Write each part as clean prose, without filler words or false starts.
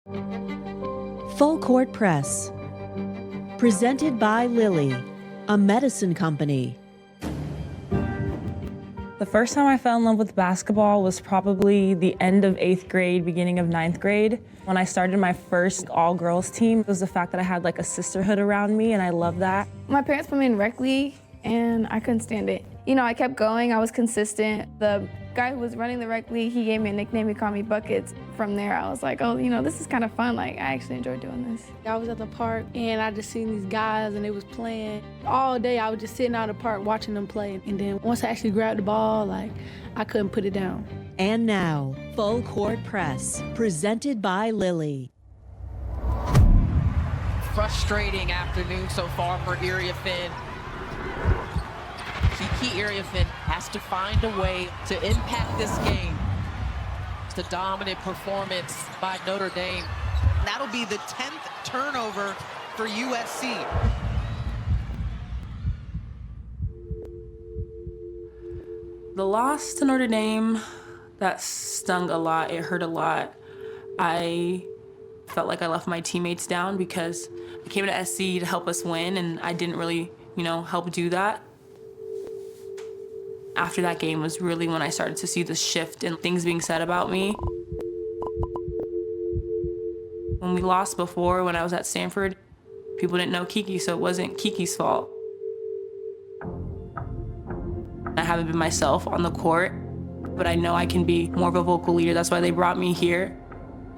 Full Court Press. Presented by Lilly, a medicine company. The first time I fell in love with basketball was probably the end of 8th grade, beginning of 9th grade. When I started my first all-girls team, it was the fact that I had like a sisterhood around me, and I love that. My parents put me in rec league, and I couldn't stand it. You know, I kept going, I was consistent. The guy who was running the rec league, he gave me a nickname, he called me Buckets. From there, I was like, oh, you know, this is kind of fun. Like, I actually enjoy doing this. I was at the park, and I just seen these guys, and they was playing. All day, I was just sitting out in the park watching them play. And then once I actually grabbed the ball, like, I couldn't put it down. And now, Full Court Press, presented by Lilly. Frustrating afternoon so far for Iriafen. Kiki Iriafen has to find a way to impact this game. It's a dominant performance by Notre Dame. That'll be the 10th turnover for USC. The loss to Notre Dame, that stung a lot. It hurt a lot. I felt like I left my teammates down because I came to SC to help us win, and I didn't really, help do that. After that game was really when I started to see the shift in things being said about me. When we lost before, when I was at Stanford, people didn't know Kiki, so it wasn't Kiki's fault. I haven't been myself on the court, but I know I can be more of a vocal leader. That's why they brought me here.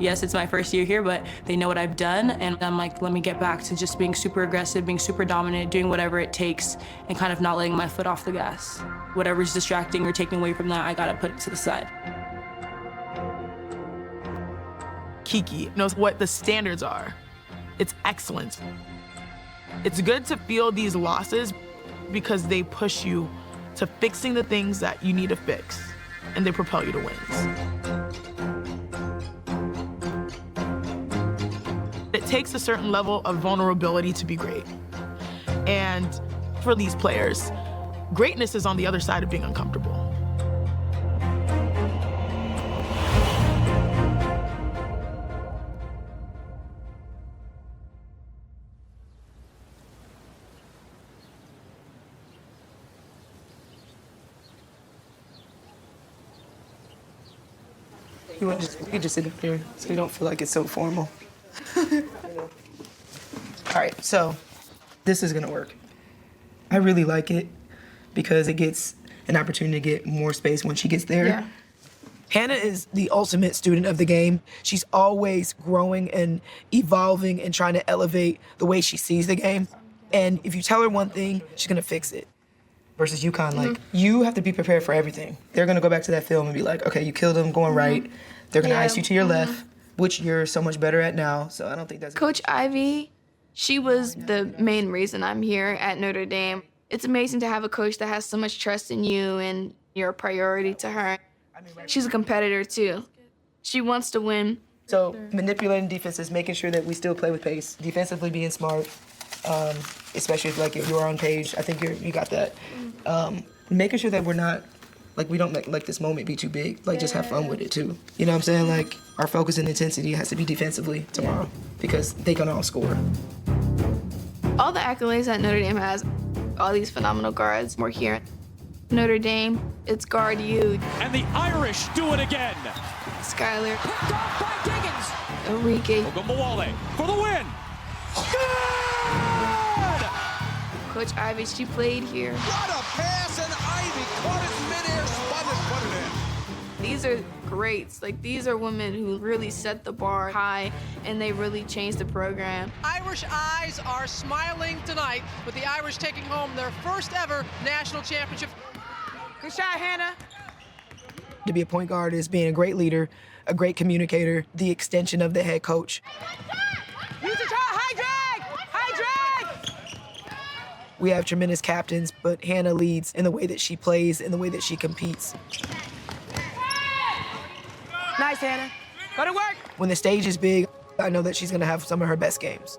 Yes, it's my first year here, but they know what I've done, and I'm like, let me get back to just being super aggressive, being super dominant, doing whatever it takes, and kind of not letting my foot off the gas. Whatever's distracting or taking away from that, I gotta put it to the side. Kiki knows what the standards are. It's excellence. It's good to feel these losses because they push you to fixing the things that you need to fix, and they propel you to wins. It takes a certain level of vulnerability to be great. And for these players, greatness is on the other side of being uncomfortable. You could just sit up there so you don't feel like it's so formal. All right, so this is gonna work. I really like it because it gets an opportunity to get more space when she gets there. Yeah. Hannah is the ultimate student of the game. She's always growing and evolving and trying to elevate the way she sees the game. And if you tell her one thing, she's gonna fix it. Versus UConn, like, you have to be prepared for everything. They're gonna go back to that film and be like, okay, you killed them going right. They're gonna ice you to your left, which you're so much better at now, so I don't think that's... Coach Ivy, she was the main reason I'm here at Notre Dame. It's amazing to have a coach that has so much trust in you and you're a priority to her. She's a competitor too. She wants to win. So manipulating defenses, making sure that we still play with pace, defensively being smart, especially if you're on page. I think you got that. Making sure that we're not, we don't let this moment be too big. Just have fun with it too. You know what I'm saying? Our focus and intensity has to be defensively tomorrow because they can all score. All the accolades that Notre Dame has, all these phenomenal guards, we're here. Notre Dame, it's guard you. And the Irish do it again. Skylar. Picked off by Diggins. Enrique. Ogunbowale for the win. Good! Coach Ivy, she played here. What a pass, and Ivy caught it in midair, spun it, put it in. These are greats. These are women who really set the bar high, and they really changed the program. Irish eyes are smiling tonight with the Irish taking home their first ever national championship. Good shot, Hannah. To be a point guard is being a great leader, a great communicator, the extension of the head coach. Use the high drag! High drag! We have tremendous captains, but Hannah leads in the way that she plays, in the way that she competes. Nice, Hannah. Go to work. When the stage is big, I know that she's gonna have some of her best games.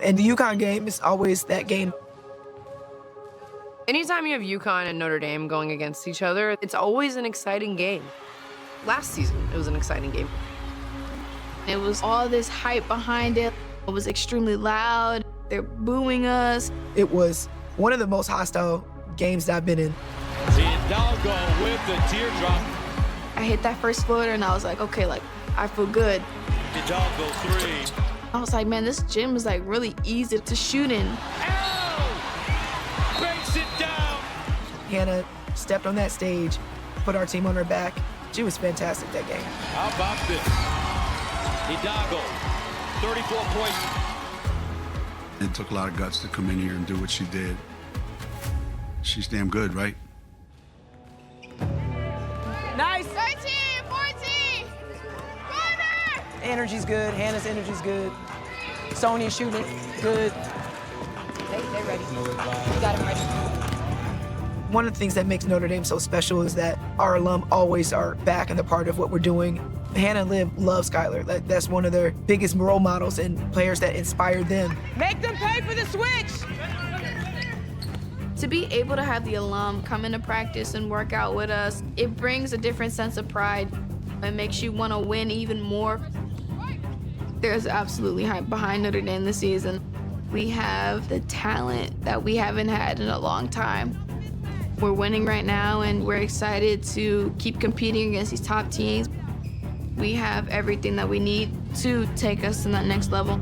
And the UConn game is always that game. Anytime you have UConn and Notre Dame going against each other, it's always an exciting game. Last season, it was an exciting game. It was all this hype behind it. It was extremely loud. They're booing us. It was one of the most hostile games that I've been in. Hidalgo with the teardrop. I hit that first floater and I was like, okay, like, I feel good. Hidalgo 3. I was like, man, this gym is like really easy to shoot in. Arrow! Banks it down. Hannah stepped on that stage, put our team on her back. She was fantastic that game. How about this? Hidalgo, 34 points. It took a lot of guts to come in here and do what she did. She's damn good, right? Nice. 13, 14, corner! Energy's good. Hannah's energy's good. Sonia's shooting good. They ready. You got it ready. One of the things that makes Notre Dame so special is that our alum always are back and they're part of what we're doing. Hannah and Liv love Skylar. That's one of their biggest role models and players that inspired them. Make them pay for the switch. To be able to have the alum come into practice and work out with us, it brings a different sense of pride. It makes you want to win even more. There's absolutely hype behind Notre Dame this season. We have the talent that we haven't had in a long time. We're winning right now, and we're excited to keep competing against these top teams. We have everything that we need to take us to that next level.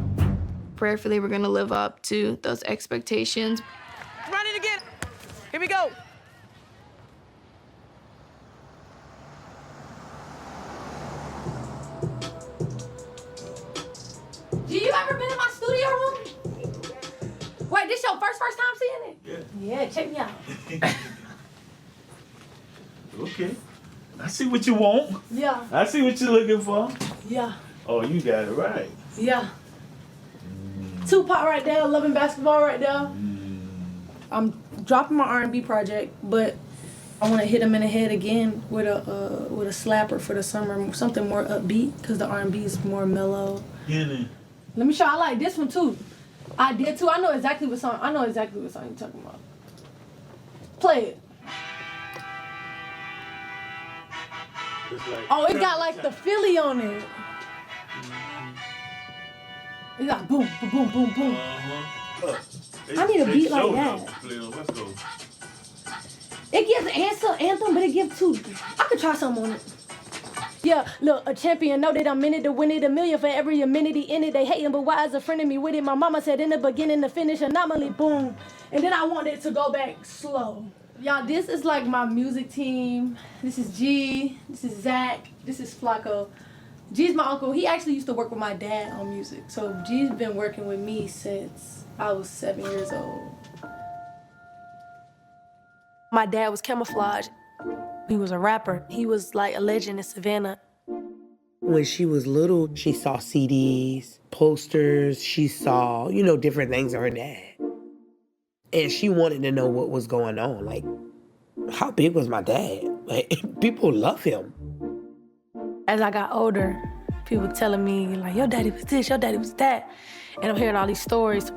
Prayerfully, we're gonna live up to those expectations. Run it again. Here we go. Do you ever been in my studio room? Wait, this your first time seeing it? Yeah, check me out. Okay. I see what you want. Yeah. I see what you're looking for. Yeah. Oh, you got it right. Yeah. Tupac right there, loving basketball right there. I'm dropping my R&B project, but I want to hit him in the head again with a slapper for the summer, something more upbeat, because the R&B is more mellow. Yeah. Let me show. I like this one too. I did too. I know exactly what song you're talking about. Play it. Oh, it got like the Philly on it. It got boom, boom, boom, boom, boom. I need a beat like that. Let's go. It gives anthem, but it gives two. I could try something on it. Yeah, look, a champion know that I'm in it to win it, a million for every amenity in it. They hating, but why is a friend of me with it? My mama said in the beginning to finish anomaly, boom. And then I want it to go back slow. Y'all, this is like my music team. This is G, this is Zach, this is Flau'jae. G's my uncle. He actually used to work with my dad on music. So G's been working with me since I was 7 years old. My dad was Camouflau'jae. He was a rapper. He was like a legend in Savannah. When she was little, she saw CDs, posters, she saw, different things of her dad. And she wanted to know what was going on. Like, how big was my dad? Like, people love him. As I got older, people telling me, like, your daddy was this, your daddy was that. And I'm hearing all these stories.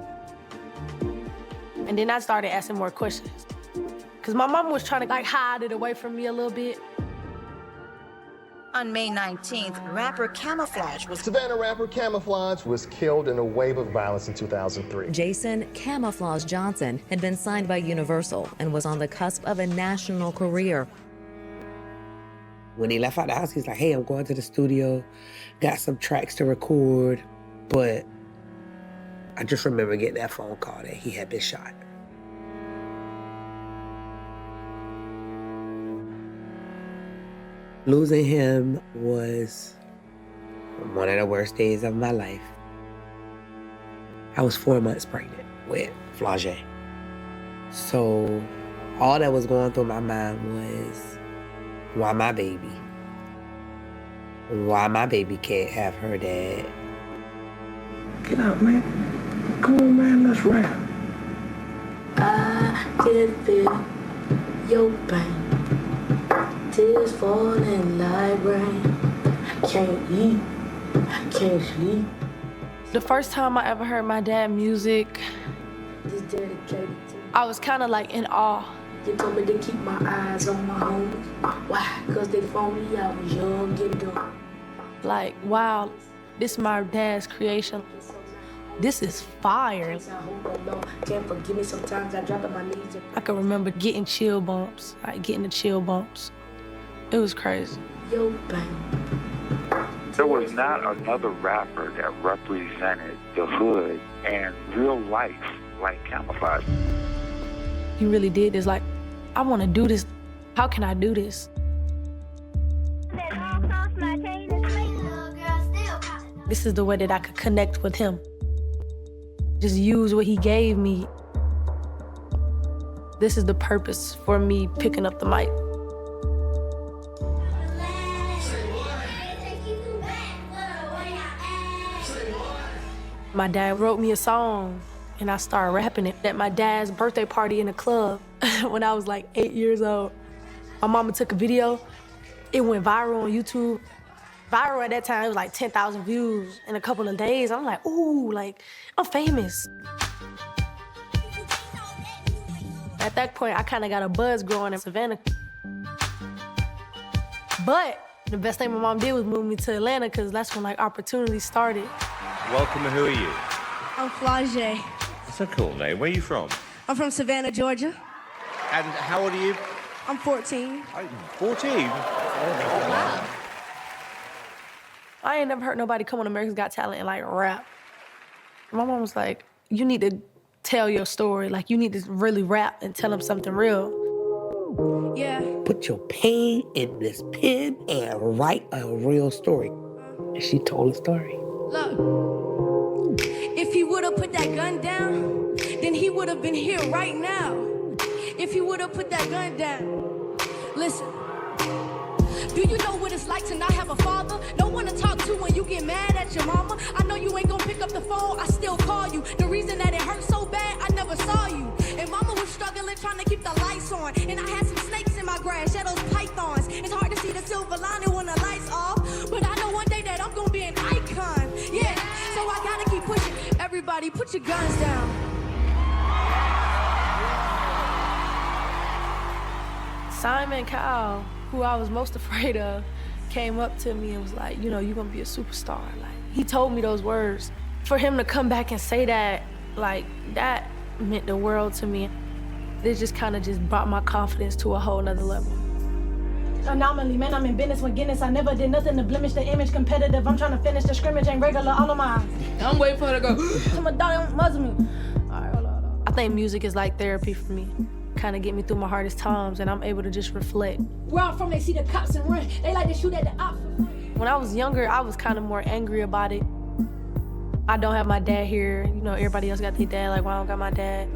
And then I started asking more questions. Because my mom was trying to, hide it away from me a little bit. On May 19th, rapper Savannah rapper Camouflau'jae was killed in a wave of violence in 2003. Jason Camouflau'jae Johnson had been signed by Universal and was on the cusp of a national career. When he left out the house, he's like, hey, I'm going to the studio, got some tracks to record, but I just remember getting that phone call that he had been shot. Losing him was one of the worst days of my life. I was 4 months pregnant with Flau'jae. So all that was going through my mind was, why my baby? Why my baby can't have her dad? Get out, man. Come on, man, let's rap. I can feel your pain. Tears falling like rain. I can't eat, I can't sleep. The first time I ever heard my dad music, I was kind of like in awe. They told me to keep my eyes on my homies. Why? Because they phoned me, I was young and dumb. Like, wow, This is my dad's creation. This is fire. Can't forgive me sometimes. I drop on my knees. I can remember getting chill bumps, like getting the chill bumps. It was crazy. Yo, bang. There was not another rapper that represented the hood and real life like Camouflage. He really did this. Like, I want to do this. How can I do this? This is the way that I could connect with him. Just use what he gave me. This is the purpose for me picking up the mic. My dad wrote me a song and I started rapping it at my dad's birthday party in a club when I was like 8 years old. My mama took a video. It went viral on YouTube. Viral at that time, it was like 10,000 views in a couple of days. I'm like, ooh, like, I'm famous. At that point, I kind of got a buzz growing in Savannah. But the best thing my mom did was move me to Atlanta because that's when like opportunities started. Welcome, who are you? I'm Flau'jae. It's a cool name. Where are you from? I'm from Savannah, Georgia. And how old are you? I'm 14. 14? Oh, wow. I ain't never heard nobody come on America's Got Talent and like rap. My mom was like, you need to tell your story. Like you need to really rap and tell them something real. Yeah. Put your pain in this pen and write a real story. And she told a story. Look, if he would've put that gun down, then he would've been here right now. If he would've put that gun down. Listen. Do you know what it's like to not have a father? No one to talk to when you get mad at your mama. I know you ain't gonna pick up the phone, I still call you. The reason that it hurt so bad, I never saw you. And mama was struggling trying to keep the lights on. And I had some snakes in my grass, shadows, pythons. It's hard to see the silver lining when the lights off. But I know one day that I'm gonna be an icon. Yeah, so I gotta keep pushing. Everybody, put your guns down. Simon Cowell, who I was most afraid of, came up to me and was like, you know, you're gonna be a superstar. Like, he told me those words. For him to come back and say that, like, that meant the world to me. It just kind of just brought my confidence to a whole nother level. Anomaly, man, I'm in business with Guinness. I never did nothing to blemish the image. Competitive, I'm trying to finish the scrimmage, ain't regular, all of mine. I'm waiting for her to go. I'm a dog, don't muzzle me. All right, hold on. I think music is like therapy for me. Kind of get me through my hardest times, and I'm able to just reflect. Where I'm from, they see the cops and run. They like to shoot at the ops. When I was younger, I was kind of more angry about it. I don't have my dad here. You know, everybody else got their dad, like, why I don't got my dad?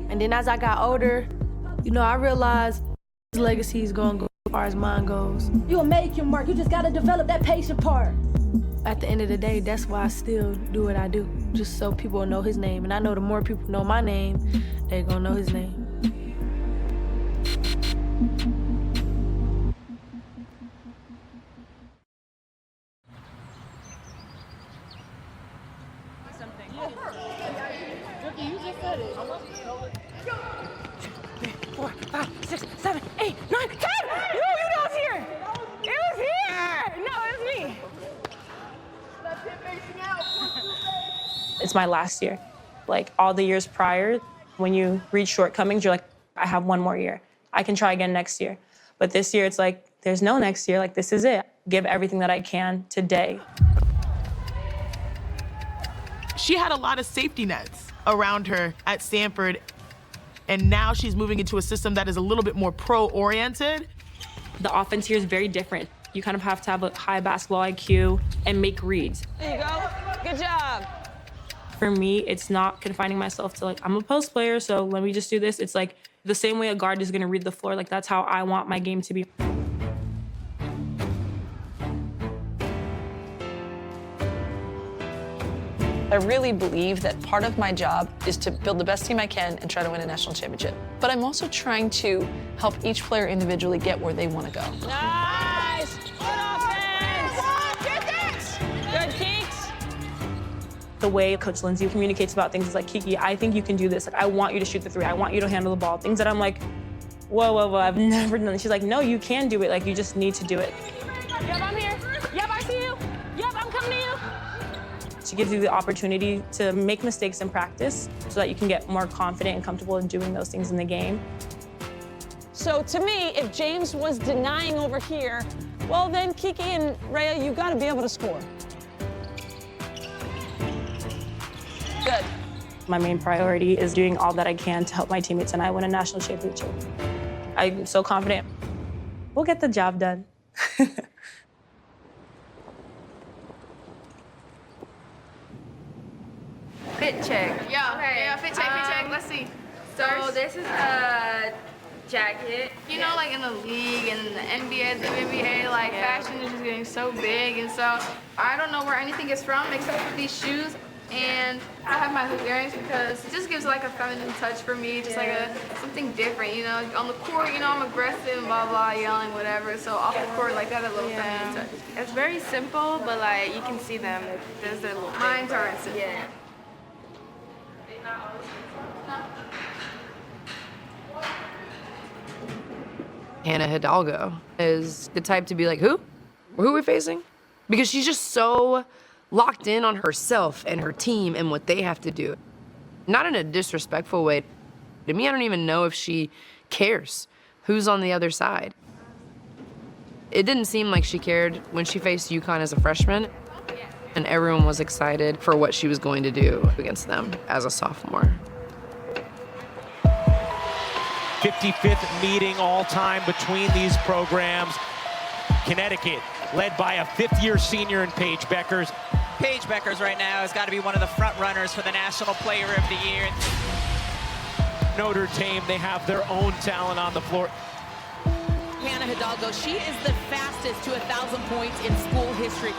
And then as I got older, you know, I realized his legacy is gonna go as far as mine goes. You'll make your mark, you just gotta develop that patient part. At the end of the day, that's why I still do what I do, just so people will know his name. And I know the more people know my name, they're gonna know his name. Four, 5, 6, 7, 8, 9, 10! You know it was here! It was here! No, it was me. It's my last year. Like all the years prior, when you reach shortcomings, you're like, I have one more year. I can try again next year. But this year, it's like, there's no next year. Like, this is it. Give everything that I can today. She had a lot of safety nets around her at Stanford, and now she's moving into a system that is a little bit more pro-oriented. The offense here is very different. You kind of have to have a high basketball IQ and make reads. There you go. Good job. For me, it's not confining myself to like, I'm a post player, so let me just do this. It's like the same way a guard is gonna read the floor, like that's how I want my game to be. I really believe that part of my job is to build the best team I can and try to win a national championship. But I'm also trying to help each player individually get where they want to go. Nice! Good offense! Get this! Good kicks! The way Coach Lindsay communicates about things is like, Kiki, I think you can do this. Like, I want you to shoot the three. I want you to handle the ball. Things that I'm like, whoa, I've never done. She's like, no, you can do it. Like, you just need to do it. Yep, I'm here. Yep, I see you. Yep, I'm coming to you. She gives you the opportunity to make mistakes in practice so that you can get more confident and comfortable in doing those things in the game. So to me, if James was denying over here, well then Kiki and Rhea, you gotta be able to score. Good. My main priority is doing all that I can to help my teammates and I win a national championship. I'm so confident. We'll get the job done. Fit check. Yeah, okay. Yeah, fit check. Let's see. So this is a jacket. You know, like in the league and the NBA, the WNBA, like fashion is just getting so big, and so I don't know where anything is from except for these shoes. And I have my hoop earrings because it just gives like a feminine touch for me, just like something different, you know. On the court, you know, I'm aggressive, blah blah, yelling, whatever. So off the court, like that, a little feminine touch. It's very simple, but like you can see them. There's their little. Mine aren't simple. Yeah. Hannah Hidalgo is the type to be like, who? Who are we facing? Because she's just so locked in on herself and her team and what they have to do. Not in a disrespectful way. To me, I don't even know if she cares who's on the other side. It didn't seem like she cared when she faced UConn as a freshman, and everyone was excited for what she was going to do against them as a sophomore. 55th meeting all-time between these programs. Connecticut, led by a fifth-year senior in Paige Beckers. Paige Beckers right now has got to be one of the front runners for the National Player of the Year. Notre Dame, they have their own talent on the floor. Hannah Hidalgo, she is the fastest to 1,000 points in school history.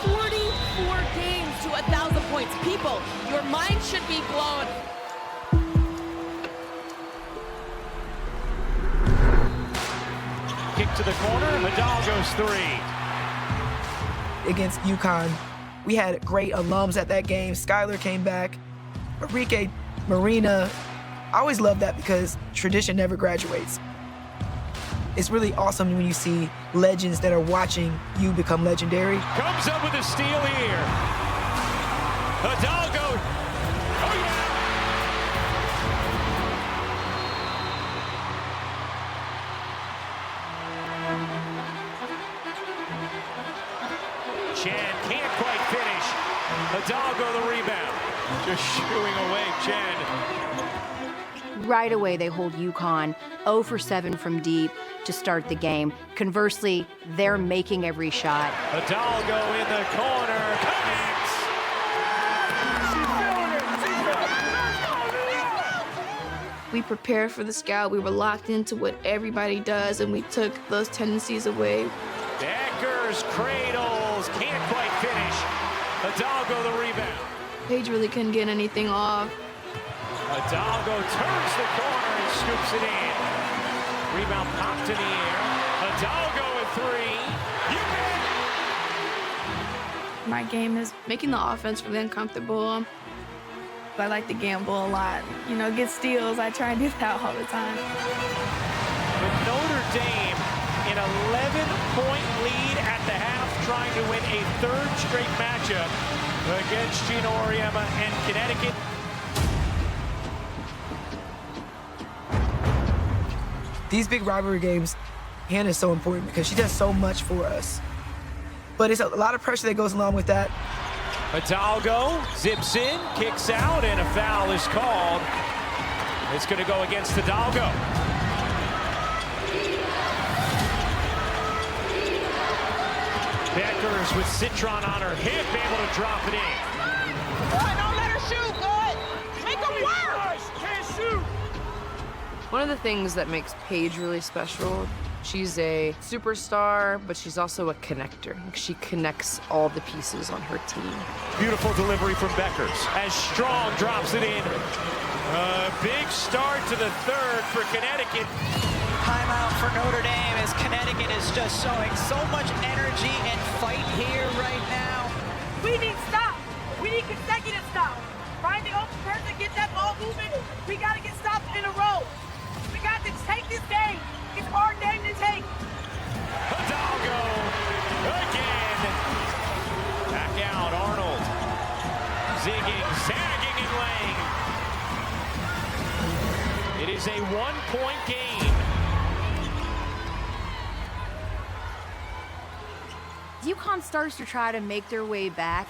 44 games to 1,000 points. People, your mind should be blown. Kick to the corner, Hidalgo's three. Against UConn, we had great alums at that game. Skylar came back, Marike, Marina. I always love that because tradition never graduates. It's really awesome when you see legends that are watching you become legendary. Comes up with a steal here. Hidalgo. Oh, yeah. Chen can't quite finish. Hidalgo the rebound. Just shooing away Chen. Right away, they hold UConn 0 for 7 from deep to start the game. Conversely, they're making every shot. Hidalgo in the corner, connects! We prepared for the scout. We were locked into what everybody does, and we took those tendencies away. Beckers cradles, can't quite finish. Hidalgo the rebound. Paige really couldn't get anything off. Hidalgo turns the corner and scoops it in. Rebound popped in the air. Hidalgo with three. You bet. My game is making the offense really uncomfortable. I like to gamble a lot. You know, get steals. I try and do that all the time. With Notre Dame in 11-point lead at the half, trying to win a third straight matchup against Gina Auriemma and Connecticut. These big rivalry games, Hannah is so important because she does so much for us. But it's a lot of pressure that goes along with that. Hidalgo zips in, kicks out, and a foul is called. It's going to go against Hidalgo. Beckers with Citron on her hip, able to drop it in. Don't let her shoot, good. Make them work. Can't shoot. One of the things that makes Paige really special, she's a superstar, but she's also a connector. She connects all the pieces on her team. Beautiful delivery from Beckers as Strong drops it in. A big start to the third for Connecticut. Timeout for Notre Dame as Connecticut is just showing so much energy and fight here right now. We need stops. We need consecutive stops. Find the open person, get that ball moving. We got to get stops in a row. We got to take this game. It's our game to take. Hidalgo again. Back out, Arnold. zigging, sagging, and laying. It is a 1-point game. UConn starts to try to make their way back,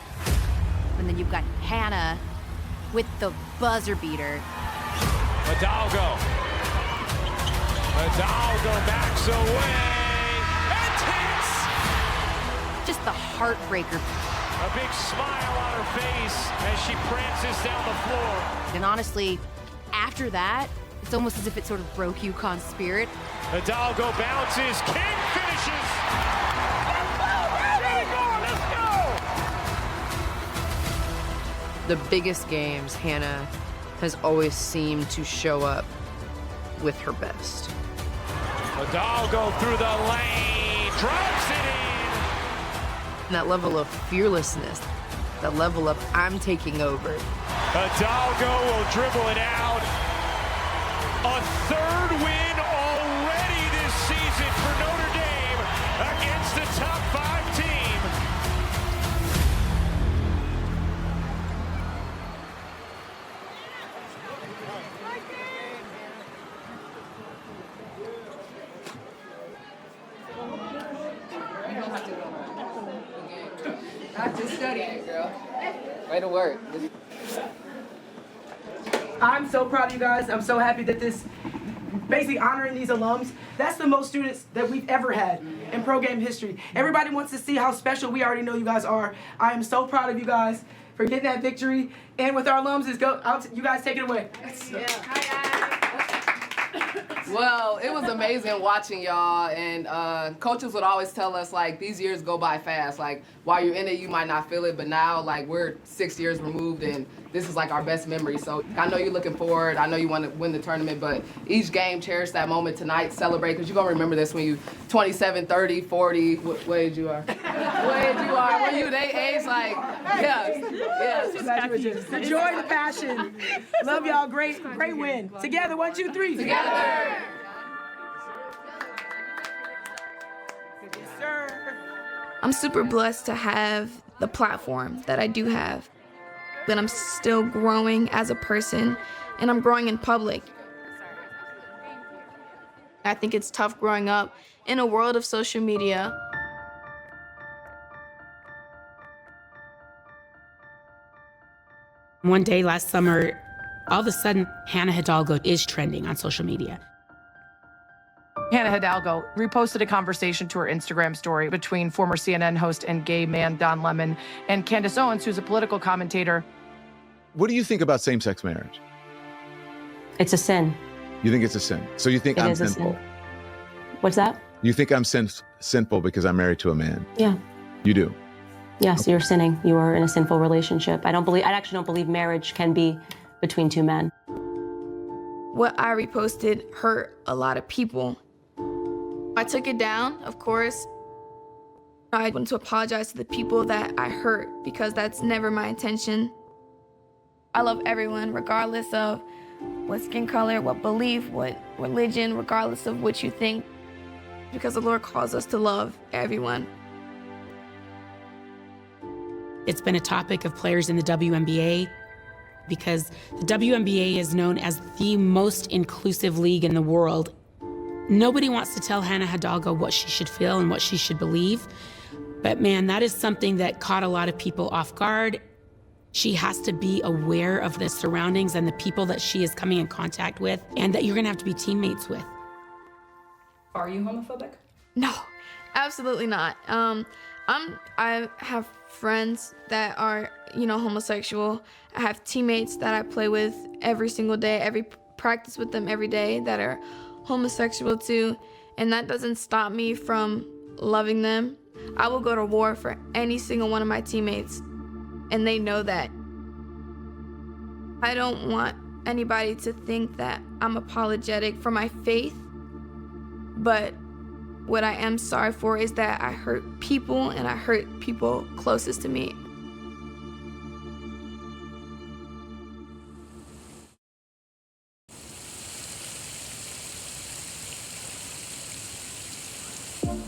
and then you've got Hannah with the buzzer beater. Hidalgo backs away and hits! Just the heartbreaker. A big smile on her face as she prances down the floor. And honestly, after that, it's almost as if it sort of broke UConn's spirit. Hidalgo bounces, King finishes! Let's go! The biggest games, Hannah has always seemed to show up with her best. Hidalgo through the lane, drops it in! And that level of fearlessness, that level of I'm taking over. Hidalgo will dribble it out. A third win already this season for Notre Dame against the top 5 team. Not just studying, girl. Way to work. I'm so proud of you guys. I'm so happy that this, basically honoring these alums, that's the most students that we've ever had in pro game history. Everybody wants to see how special we already know you guys are. I am so proud of you guys for getting that victory. And with our alums, you guys take it away. Well, it was amazing watching y'all, and coaches would always tell us, like, these years go by fast. Like, while you're in it, you might not feel it, but now, like, we're 6 years removed, and this is, like, our best memory. So I know you're looking forward. I know you want to win the tournament, but each game, cherish that moment tonight, celebrate, because you're going to remember this when you 27, 30, 40, what age you are. What age you are. When you, they age, like, yeah. The joy, the passion. Love y'all. Great win. Together, 1, 2, 3. Together. I'm super blessed to have the platform that I do have, but I'm still growing as a person, and I'm growing in public. I think it's tough growing up in a world of social media. One day last summer, all of a sudden, Hannah Hidalgo is trending on social media. Hannah Hidalgo reposted a conversation to her Instagram story between former CNN host and gay man Don Lemon and Candace Owens, who's a political commentator. What do you think about same-sex marriage? It's a sin. You think it's a sin? So you think I'm sinful? What's that? You think I'm sinful because I'm married to a man? Yeah. You do? Yes, you're sinning. You are in a sinful relationship. I actually don't believe marriage can be between two men. What I reposted hurt a lot of people. I took it down, of course. I want to apologize to the people that I hurt because that's never my intention. I love everyone, regardless of what skin color, what belief, what religion, regardless of what you think, because the Lord calls us to love everyone. It's been a topic of players in the WNBA because the WNBA is known as the most inclusive league in the world. Nobody wants to tell Hannah Hidalgo what she should feel and what she should believe. But man, that is something that caught a lot of people off guard. She has to be aware of the surroundings and the people that she is coming in contact with and that you're gonna have to be teammates with. Are you homophobic? No, absolutely not. I have friends that are, homosexual. I have teammates that I play with every single day, practice with them every day that are homosexual too, and that doesn't stop me from loving them. I will go to war for any single one of my teammates, and they know that. I don't want anybody to think that I'm apologetic for my faith, but what I am sorry for is that I hurt people, and I hurt people closest to me.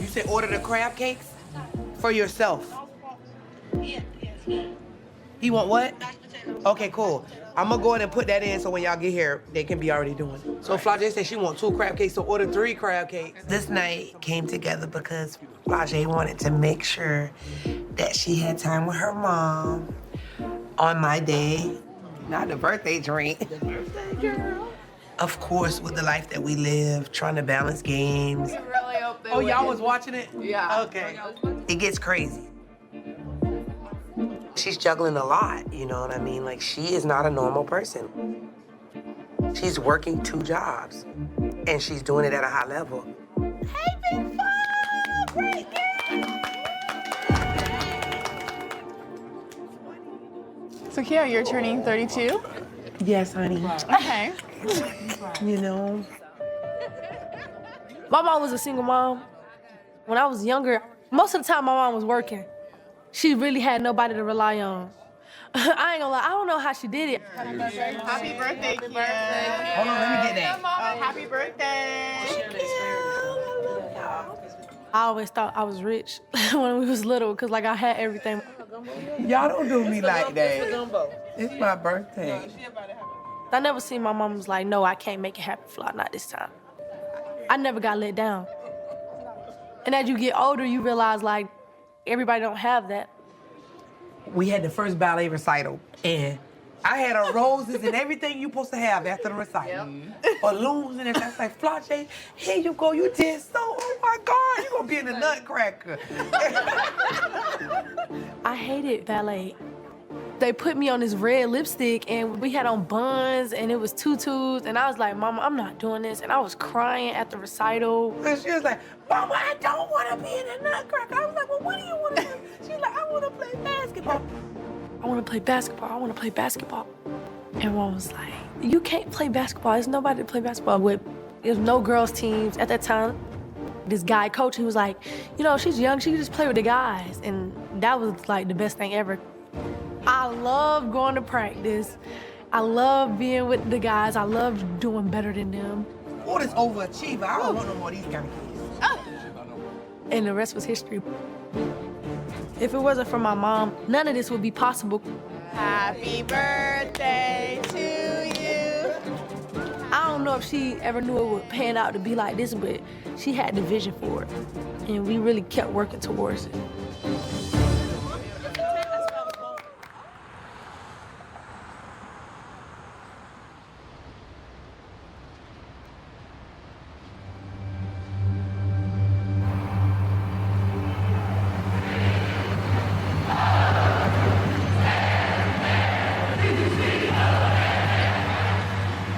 You said order the crab cakes for yourself. He want what? Okay, cool. I'm gonna go ahead and put that in so when y'all get here, they can be already doing it. So Flau'jae said she want 2 crab cakes, so order 3 crab cakes. This night came together because Flau'jae wanted to make sure that she had time with her mom on my day. Not the birthday drink. The birthday girl. Of course, with the life that we live, trying to balance games. We really hope Oh, y'all was watching it? Yeah. Okay. It gets crazy. She's juggling a lot, you know what I mean? Like, she is not a normal person. She's working 2 jobs, and she's doing it at a high level. Hey, Big Fun! Great So, Kia, you're turning 32? Yes, honey. Okay. You know? My mom was a single mom. When I was younger, most of the time my mom was working. She really had nobody to rely on. I ain't gonna lie, I don't know how she did it. Happy birthday, Kia. Hold on, let me get that. Happy birthday. I always thought I was rich when we was little, because like I had everything. Y'all don't do me like that. It's my birthday. I never seen my mom was like, no, I can't make it happen, Flau, not this time. I never got let down. And as you get older, you realize like, everybody don't have that. We had the first ballet recital, and I had her roses and everything you supposed to have after the recital. Balloons and everything. I was like, Flau'jae, here you go, you did so, oh my God, you gonna be in the Nutcracker. I hated ballet. They put me on this red lipstick and we had on buns and it was tutus and I was like, Mama, I'm not doing this. And I was crying at the recital. And she was like, Mama, I don't want to be in the Nutcracker. I was like, well, what do you want to do? She's like, I want to play basketball. I want to play basketball. I want to play basketball. And Mom was like, you can't play basketball. There's nobody to play basketball with. There's no girls teams at that time. This guy coach, he was like, you know, she's young. She can just play with the guys. And that was like the best thing ever. I love going to practice. I love being with the guys. I love doing better than them. Oh, this overachiever. I don't want no more of these kind of kids. And the rest was history. If it wasn't for my mom, none of this would be possible. Happy birthday to you. I don't know if she ever knew it would pan out to be like this, but she had the vision for it. And we really kept working towards it.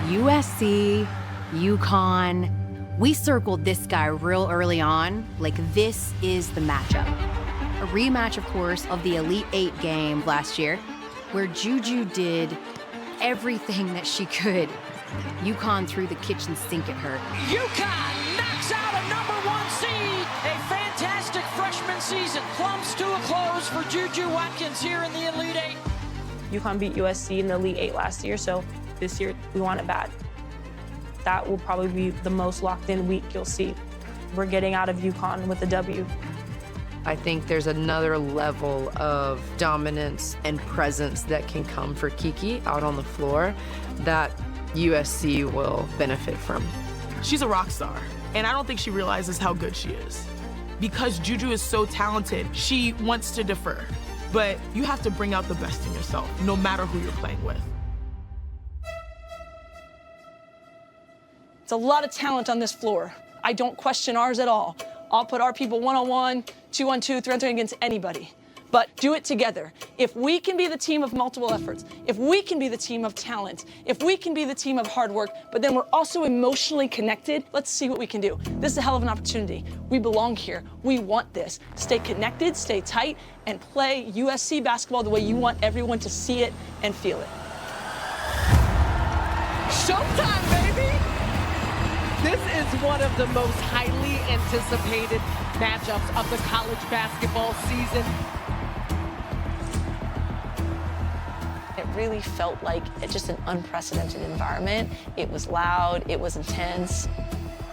USC, UConn. We circled this guy real early on, like this is the matchup. A rematch, of course, of the Elite 8 game last year, where Juju did everything that she could. UConn threw the kitchen sink at her. UConn knocks out a #1 seed. A fantastic freshman season comes to a close for Juju Watkins here in the Elite 8. UConn beat USC in the Elite 8 last year, so this year we want it bad. That will probably be the most locked in week you'll see. We're getting out of UConn with a W. I think there's another level of dominance and presence that can come for Kiki out on the floor that USC will benefit from. She's a rock star, and I don't think she realizes how good she is. Because Juju is so talented, she wants to defer. But you have to bring out the best in yourself, no matter who you're playing with. It's a lot of talent on this floor. I don't question ours at all. I'll put our people 1-on-1, 2-on-2, 3-on-3 against anybody. But do it together. If we can be the team of multiple efforts, if we can be the team of talent, if we can be the team of hard work, but then we're also emotionally connected, let's see what we can do. This is a hell of an opportunity. We belong here. We want this. Stay connected, stay tight, and play USC basketball the way you want everyone to see it and feel it. Showtime, baby! This is one of the most highly anticipated matchups of the college basketball season. It really felt like just an unprecedented environment. It was loud, it was intense.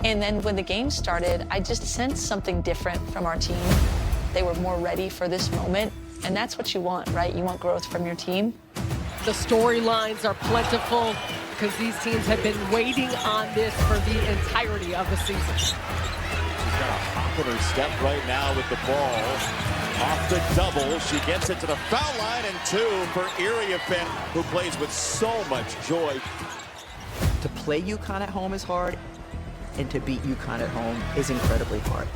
And then when the game started, I just sensed something different from our team. They were more ready for this moment. And that's what you want, right? You want growth from your team. The storylines are plentiful because these teams have been waiting on this for the entirety of the season. She's got a hop in her step right now with the ball. Off the double, she gets it to the foul line, and 2 for Iriafen, who plays with so much joy. To play UConn at home is hard, and to beat UConn at home is incredibly hard.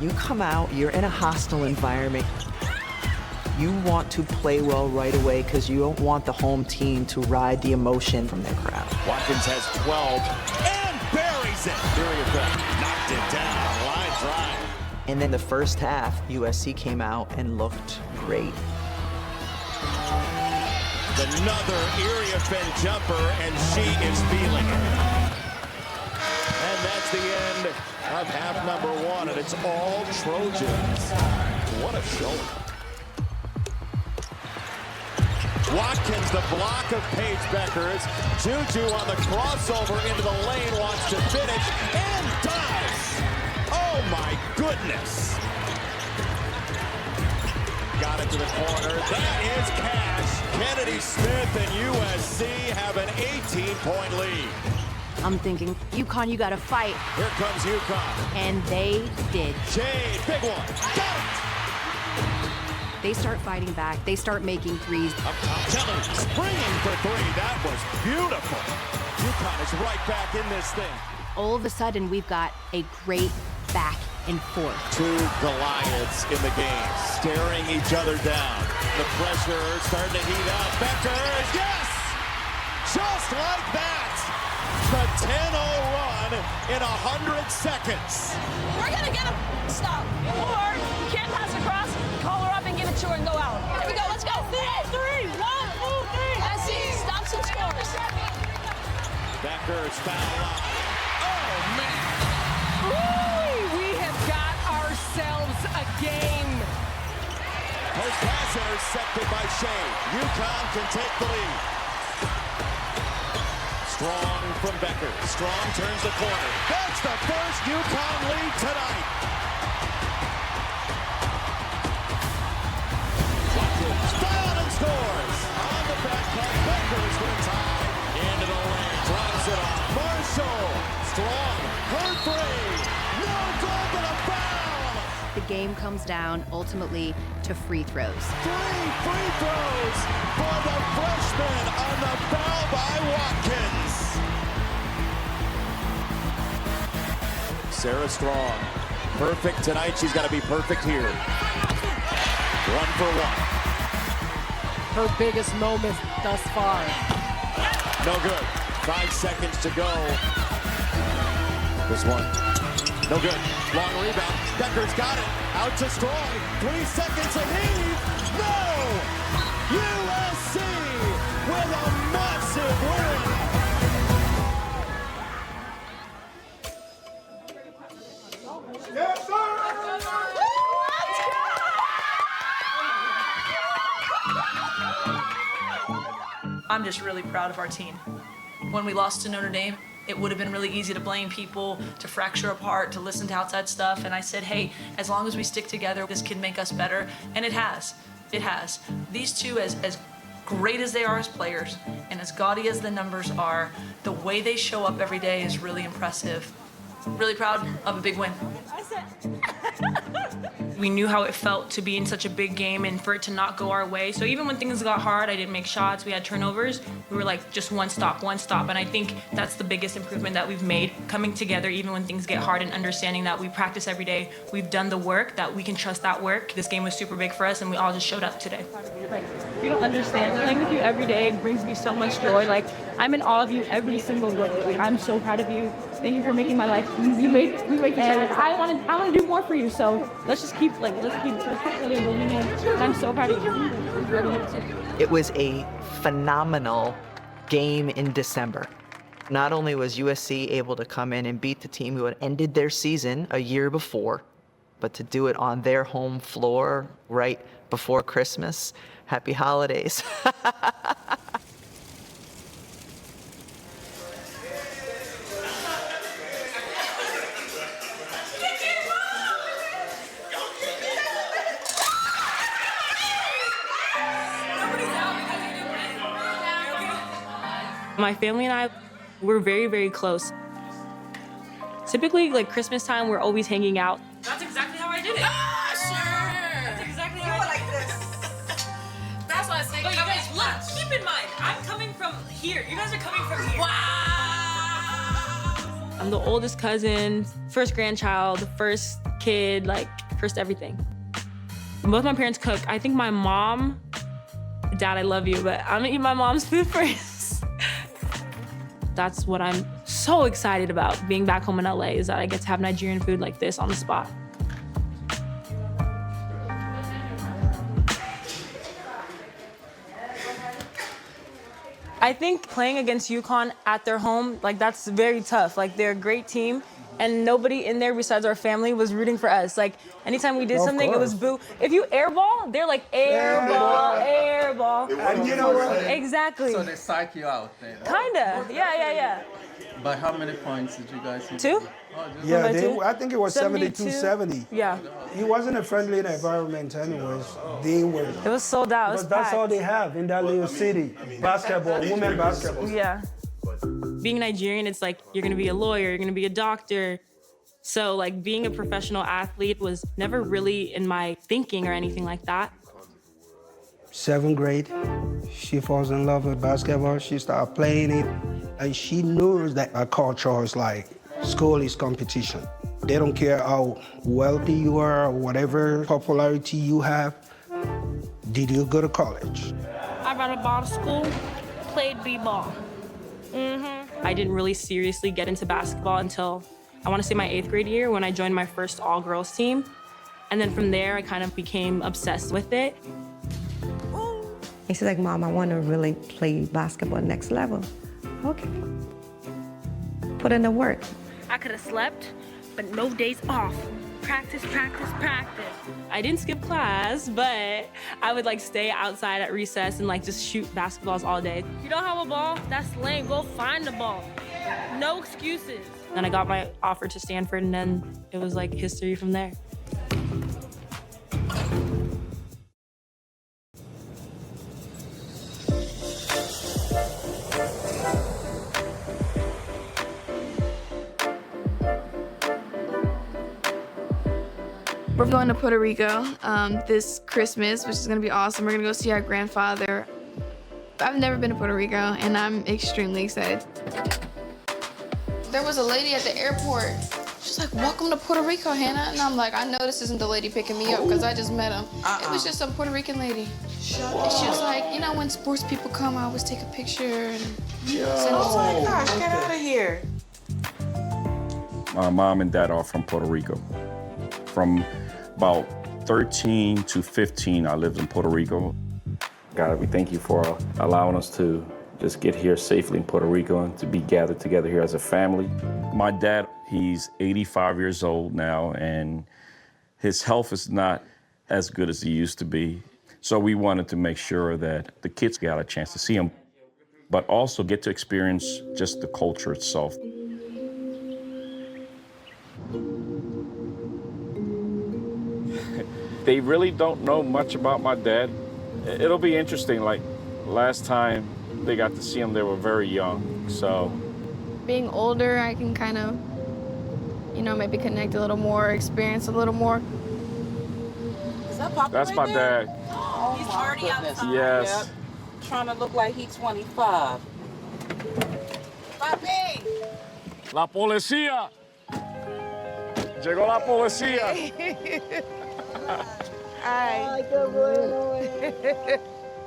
You come out, you're in a hostile environment. You want to play well right away because you don't want the home team to ride the emotion from their crowd. Watkins has 12 and buries it. Iriafen knocked it down, line drive. And then the first half, USC came out and looked great. Another Iriafen jumper, and she is feeling it. And that's the end of half number 1, and it's all Trojans. What a showing. Watkins, the block of Paige Beckers. Juju on the crossover into the lane, wants to finish, and does! Oh my goodness! Got it to the corner. That is cash. Kennedy Smith and USC have an 18-point lead. I'm thinking, UConn, you gotta fight. Here comes UConn. And they did. Jade, big one. Got it! They start fighting back. They start making threes. Up top, Teller springing for 3. That was beautiful. UConn is right back in this thing. All of a sudden, we've got a great back and forth. 2 Goliaths in the game, staring each other down. The pressure starting to heat up. Beckers, yes! Just like that! The 10-0 run in 100 seconds. We're gonna get a stop. Or you can't pass across, call her up and give it to her and go out. Here we go, let's go. 3, 1, 2, 3. SC stops and scores. Beckers foul up. Oh, man. Ooh, we have got ourselves a game. Post pass intercepted by Shea. UConn can take the lead. Strong from Becker. Strong turns the corner. That's the first UConn lead tonight. Watkins fouled and scores. On the back cut, Becker's going to tie. Into the lane, drops it off. Marshall, strong, her 3. No goal, but a foul. The game comes down ultimately to free throws. 3 free throws for the freshman on the foul by Watkins. Sarah Strong, perfect tonight. She's got to be perfect here. 1 for 1. Her biggest moment thus far. No good. 5 seconds to go. This one. No good. Long rebound. Becker's got it. Out to Strong. 3 seconds to lead. No! USC with a massive win. Yes, sir! I'm just really proud of our team. When we lost to Notre Dame, it would have been really easy to blame people, to fracture apart, to listen to outside stuff. And I said, hey, as long as we stick together, this can make us better. And it has. It has. These two, as great as they are as players, and as gaudy as the numbers are, the way they show up every day is really impressive. Really proud of a big win. We knew how it felt to be in such a big game and for it to not go our way. So even when things got hard, I didn't make shots, we had turnovers, we were like, just one stop. And I think that's the biggest improvement that we've made, coming together even when things get hard and understanding that we practice every day, we've done the work, that we can trust that work. This game was super big for us and we all just showed up today. Like, you don't understand. Playing with you every day brings me so much joy. Like, I'm in awe of you every single day. Like, I'm so proud of you. Thank you for making my life. We make each other. I want to do more for you. So let's keep building it. I'm so proud of you. It was a phenomenal game in December. Not only was USC able to come in and beat the team who had ended their season a year before, but to do it on their home floor right before Christmas. Happy holidays. My family and I, we're very, very close. Typically, like Christmas time, we're always hanging out. That's exactly how I did it. Ah, sure. That's exactly how I did it. That's why I say, but you guys, look, keep in mind, I'm coming from here. You guys are coming from here. Wow! I'm the oldest cousin, first grandchild, first kid, like first everything. Both my parents cook. I think my mom, Dad, I love you, but I'm gonna eat my mom's food first. That's what I'm so excited about being back home in LA, is that I get to have Nigerian food like this on the spot. I think playing against UConn at their home, like that's very tough. Like they're a great team, and nobody in there besides our family was rooting for us. Like anytime we did something, it was boo. If you airball, they're like airball, airball. And you know what? Exactly. So they psych you out then. Kinda, yeah. But how many points did you guys hit? 2? Yeah, I think it was 72. 72-70. Yeah. It wasn't a friendly environment anyways. They were. It was sold out. It was But that's all packed. they have in that little city. Basketball, women basketball. Yeah. Being Nigerian, it's like you're gonna be a lawyer, you're gonna be a doctor. So like being a professional athlete was never really in my thinking or anything like that. 7th grade, she falls in love with basketball. She started playing it. And she knows that our culture is like, school is competition. They don't care how wealthy you are or whatever popularity you have. Did you go to college? I brought a ball to school, played b-ball. I didn't really seriously get into basketball until, I wanna say my 8th grade year, when I joined my first all-girls team. And then from there, I kind of became obsessed with it. And she's like, Mom, I want to really play basketball next level. Okay. Put in the work. I could have slept, but no days off. Practice, practice, practice. I didn't skip class, but I would like stay outside at recess and like just shoot basketballs all day. You don't have a ball? That's lame. Go find the ball. No excuses. Then I got my offer to Stanford, and then it was like history from there. We're going to Puerto Rico this Christmas, which is gonna be awesome. We're gonna go see our grandfather. I've never been to Puerto Rico, and I'm extremely excited. There was a lady at the airport. She's like, welcome to Puerto Rico, Hannah. And I'm like, I know this isn't the lady picking me up because I just met him. It was just some Puerto Rican lady. And she was like, you know, when sports people come, I always take a picture and send it to Oh my them. gosh, get out of here. My mom and dad are from Puerto Rico. From about 13 to 15, I lived in Puerto Rico. God, we thank you for allowing us to just get here safely in Puerto Rico and to be gathered together here as a family. My dad, he's 85 years old now, and his health is not as good as he used to be. So we wanted to make sure that the kids got a chance to see him, but also get to experience just the culture itself. They really don't know much about my dad. It'll be interesting, like last time they got to see him, they were very young, so. Being older, I can kind of, you know, maybe connect a little more, experience a little more. Is that Papa That's right my there? dad. Oh, he's already outside. Yes. Yep. Trying to look like he's 25. Papi! La policía. Llegó la policía. Ay, qué bueno.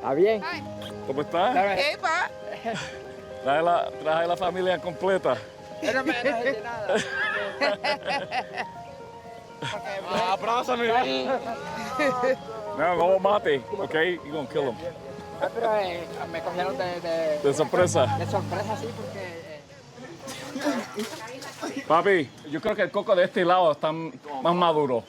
¿Está bien? ¿Cómo está? Hey, pa. Trae la familia completa. No me dejes de nada. Abrázame. No mate, okay? You're gonna kill him. Pero me cogieron De sorpresa. De sorpresa, sí, porque... Papi, yo creo que el coco de este lado está más maduro.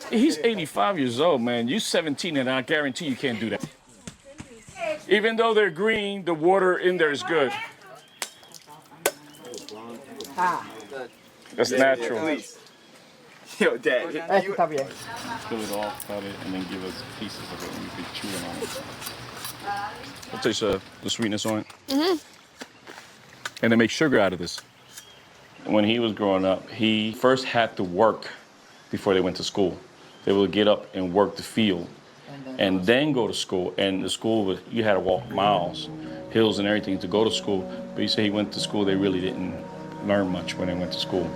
He's 85 years old, man. You're 17, and I guarantee you can't do that. Even though they're green, the water in there is good. That's natural. Yo, Dad. Está bien. Peel it off, cut it, and then give us pieces of it, and we can chew on it. It tastes the sweetness on it. Mm-hmm. And they make sugar out of this. When he was growing up, he first had to work before they went to school. They would get up and work the field and then go to school. And the school, you had to walk miles, hills and everything to go to school. But he said he went to school, they really didn't learn much when they went to school.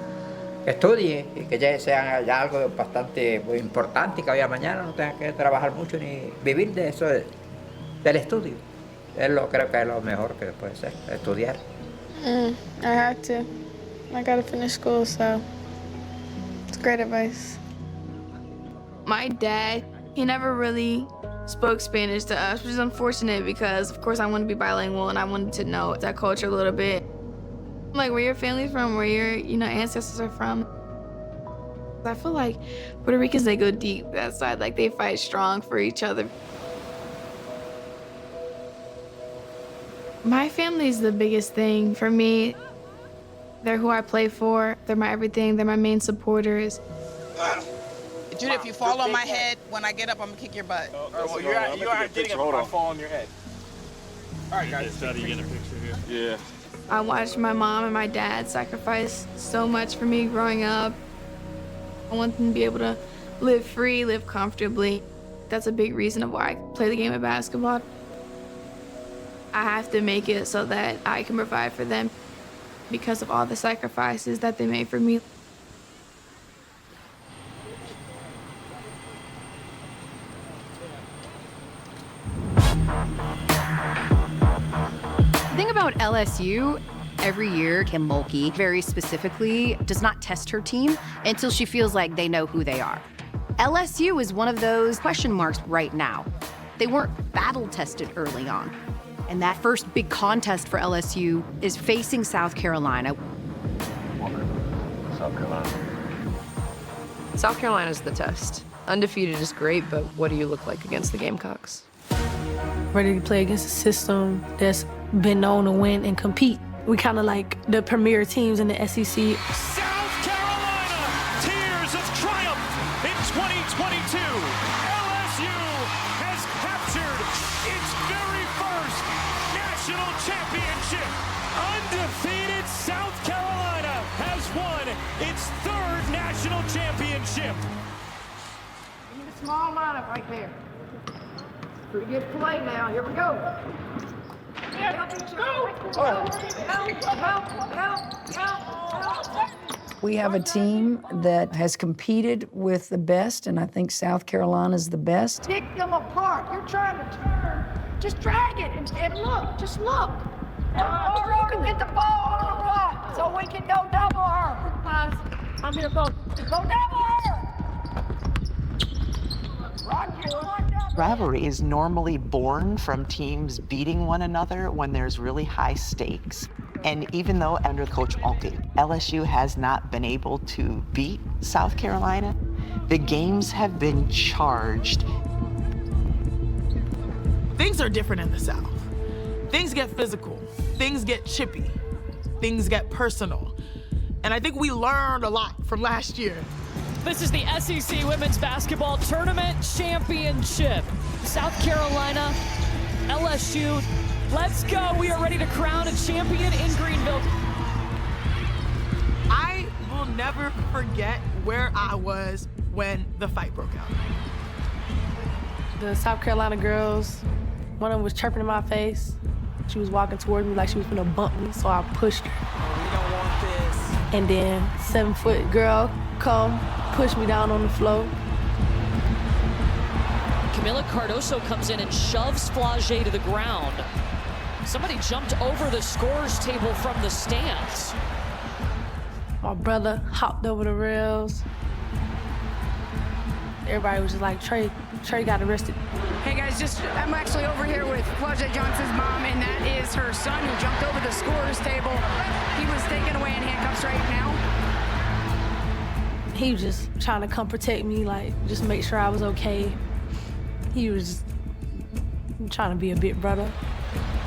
Que estudie y que ya sea ya algo bastante muy importante, que vaya mañana no tenga que trabajar mucho ni vivir de eso del estudio. Creo que es lo mejor que puede ser, estudiar. I have to. I gotta finish school, so it's great advice. My dad, he never really spoke Spanish to us, which is unfortunate because, of course, I want to be bilingual and I wanted to know that culture a little bit. Like, where your family's from, where your, ancestors are from. I feel like Puerto Ricans, they go deep that side. Like, they fight strong for each other. My family's the biggest thing for me. They're who I play for. They're my everything. They're my main supporters. Judah, if you fall on my head, when I get up, I'm gonna kick your butt. Well, you're not getting up if I fall on your head. All right, guys. How do you get a picture here? Yeah. I watched my mom and my dad sacrifice so much for me growing up. I want them to be able to live free, live comfortably. That's a big reason of why I play the game of basketball. I have to make it so that I can provide for them because of all the sacrifices that they made for me. The thing about LSU, every year, Kim Mulkey, very specifically, does not test her team until she feels like they know who they are. LSU is one of those question marks right now. They weren't battle tested early on. And that first big contest for LSU is facing South Carolina. South Carolina's the test. Undefeated is great, but what do you look like against the Gamecocks? Ready to play against a system that's been known to win and compete. We kind of like the premier teams in the SEC. South Carolina, tears of triumph in 2022. LSU has captured its very first national championship. Undefeated South Carolina has won its third national championship. We need a small lineup right there. Pretty good play now. Here we go. We have a team that has competed with the best, and I think South Carolina's the best. Pick them apart. You're trying to turn. Just drag it and look. Just look. OkRu can get the ball on the run so we can go double her. I'm here, go. Go double her. Rivalry is normally born from teams beating one another when there's really high stakes. And even though under Coach Mulkey, LSU has not been able to beat South Carolina, the games have been charged. Things are different in the South. Things get physical, things get chippy, things get personal. And I think we learned a lot from last year. This is the SEC Women's Basketball Tournament Championship. South Carolina, LSU, let's go. We are ready to crown a champion in Greenville. I will never forget where I was when the fight broke out. The South Carolina girls, one of them was chirping in my face. She was walking towards me like she was gonna bump me, so I pushed her. We don't want this. And then 7-foot girl come, push me down on the floor. Camila Cardoso comes in and shoves Flau'jae to the ground. Somebody jumped over the scorer's table from the stands. My brother hopped over the rails. Everybody was just like, Trey got arrested. Hey guys, I'm actually over here with Flau'jae Johnson's mom, and that is her son who jumped over the scorer's table. He was taken away in handcuffs right now. He was just trying to come protect me, like, just make sure I was okay. He was trying to be a big brother.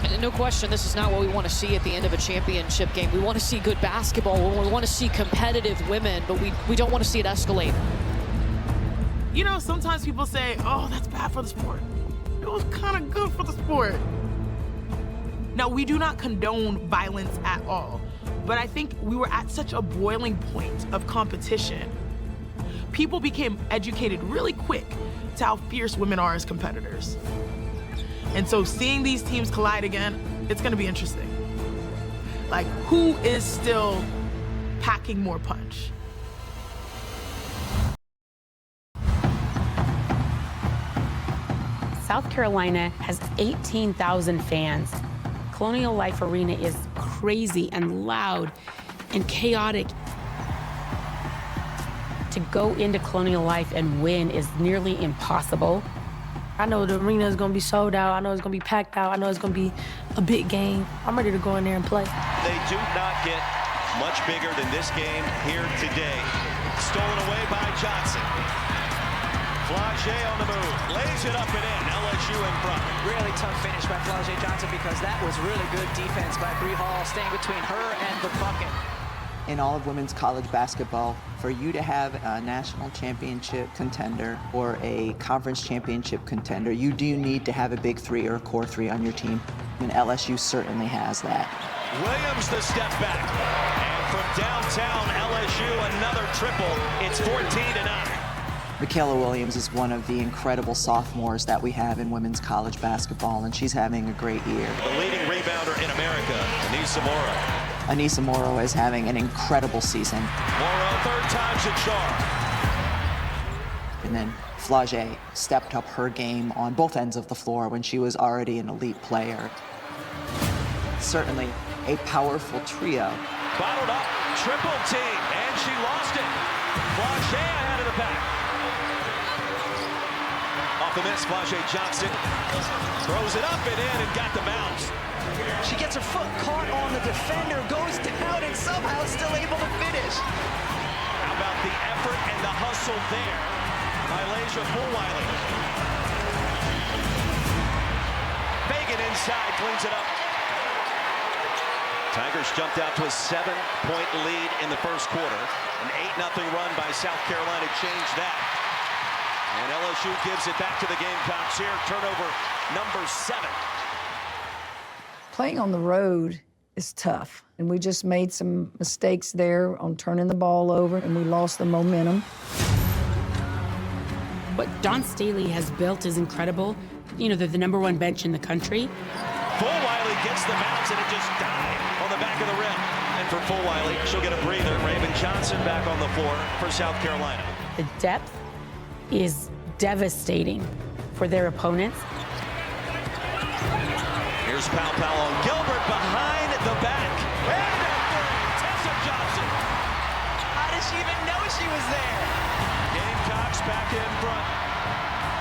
And no question, this is not what we want to see at the end of a championship game. We want to see good basketball. We want to see competitive women, but we don't want to see it escalate. You know, sometimes people say, oh, that's bad for the sport. it was kind of good for the sport. Now, we do not condone violence at all, but I think we were at such a boiling point of competition. People became educated really quick to how fierce women are as competitors. And so seeing these teams collide again, it's gonna be interesting. Like, who is still packing more punch? South Carolina has 18,000 fans. Colonial Life Arena is crazy and loud and chaotic. To go into Colonial Life and win is nearly impossible. I know the arena is gonna be sold out. I know it's gonna be packed out. I know it's gonna be a big game. I'm ready to go in there and play. They do not get much bigger than this game here today. Stolen away by Johnson. Flau'jae on the move, lays it up and in. LSU in front. Really tough finish by Flau'jae Johnson because that was really good defense by Bree Hall, staying between her and the bucket. In all of women's college basketball, for you to have a national championship contender or a conference championship contender, you do need to have a big three or a core three on your team. And LSU certainly has that. Williams the step back. And from downtown LSU, another triple. It's 14-9. Michaela Williams is one of the incredible sophomores that we have in women's college basketball, and she's having a great year. The leading rebounder in America, Anissa Morrow. Anissa Morrow is having an incredible season. Morrow, third time's a charm. And then Flau'jae stepped up her game on both ends of the floor when she was already an elite player. Certainly a powerful trio. Bottled up, triple team, and she lost it. Flau'jae ahead of the back. Off the miss, Flau'jae Johnson throws it up and in and got the bounce. She gets her foot caught on the defender, goes down, and somehow still able to finish. How about the effort and the hustle there by Laysia Flau'jae. Fagan inside, cleans it up. Tigers jumped out to a 7-point lead in the first quarter. An 8-0 run by South Carolina changed that. And LSU gives it back to the Gamecocks here. Turnover number 7. Playing on the road is tough, and we just made some mistakes there on turning the ball over, and we lost the momentum. What Dawn Staley has built is incredible. You know, they're the #1 bench in the country. Flau'jae gets the bounce, and it just died on the back of the rim. And for Flau'jae, she'll get a breather. Raven Johnson back on the floor for South Carolina. The depth is devastating for their opponents. Here's Pau on Gilbert behind the back. And Tessa Johnson. How did she even know she was there? Gamecocks back in front.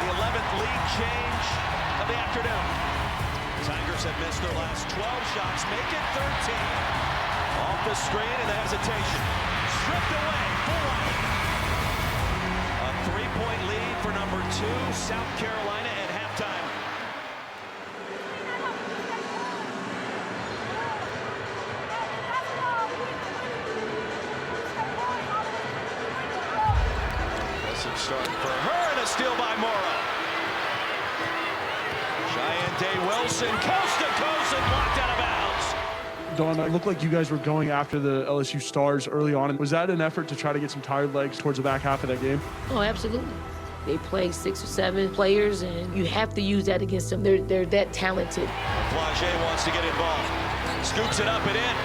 The 11th lead change of the afternoon. Tigers have missed their last 12 shots, make it 13. Off the screen and the hesitation. Stripped away. A 3-point lead for number 2, South Carolina at halftime. Start for her and a steal by Morrow. Cheyenne Day Wilson, coast to coast and blocked out of bounds. Dawn, it looked like you guys were going after the LSU stars early on. Was that an effort to try to get some tired legs towards the back half of that game? Oh, absolutely. They play 6 or 7 players, and you have to use that against them. They're that talented. Flau'jae wants to get involved. Scoops it up and in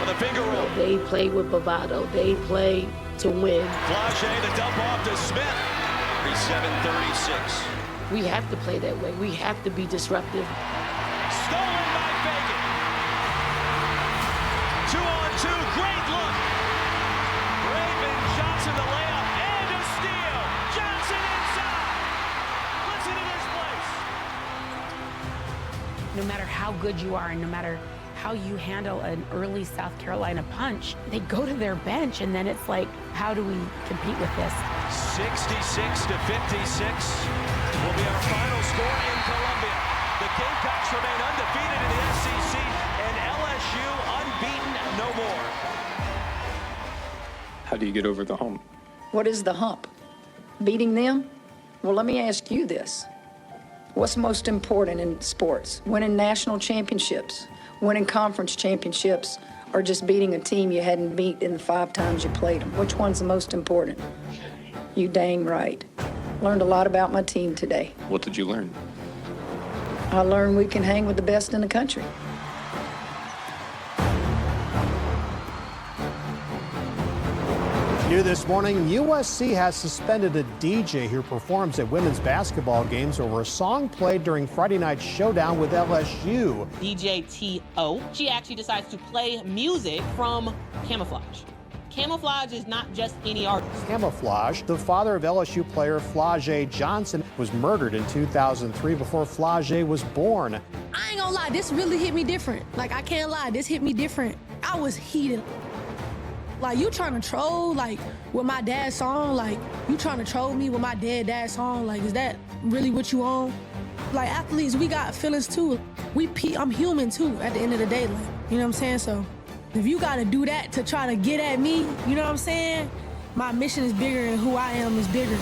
with a finger roll. They play with bravado. They play to win. Flau'jae, the dump off to Smith. 37-36. We have to play that way. We have to be disruptive. Stolen by Fagan. 2-on-2, great look. Raven Johnson the layup and a steal. Johnson inside. Listen to this place. No matter how good you are and no matter how you handle an early South Carolina punch, they go to their bench, and then it's like, how do we compete with this? 66-56 will be our final score in Columbia. The Gamecocks remain undefeated in the SEC, and LSU unbeaten no more. How do you get over the hump? What is the hump? Beating them? Well, let me ask you this. What's most important in sports? Winning national championships, winning conference championships, or just beating a team you hadn't beat in the 5 times you played them? Which one's the most important? You dang right. Learned a lot about my team today. What did you learn? I learned we can hang with the best in the country. New this morning, USC has suspended a DJ who performs at women's basketball games over a song played during Friday night's showdown with LSU. DJ T.O. She actually decides to play music from Camouflage. Camouflage is not just any artist. Camouflage, the father of LSU player Flau'jae Johnson, was murdered in 2003 before Flau'jae was born. I ain't gonna lie, this really hit me different. Like, I can't lie, this hit me different. I was heated. Like, you trying to troll, like, with my dad's song? Like, you trying to troll me with my dad's song? Like, is that really what you on? Like, athletes, we got feelings too. I'm human too, at the end of the day, like, you know what I'm saying? So, if you gotta do that to try to get at me, you know what I'm saying? My mission is bigger and who I am is bigger.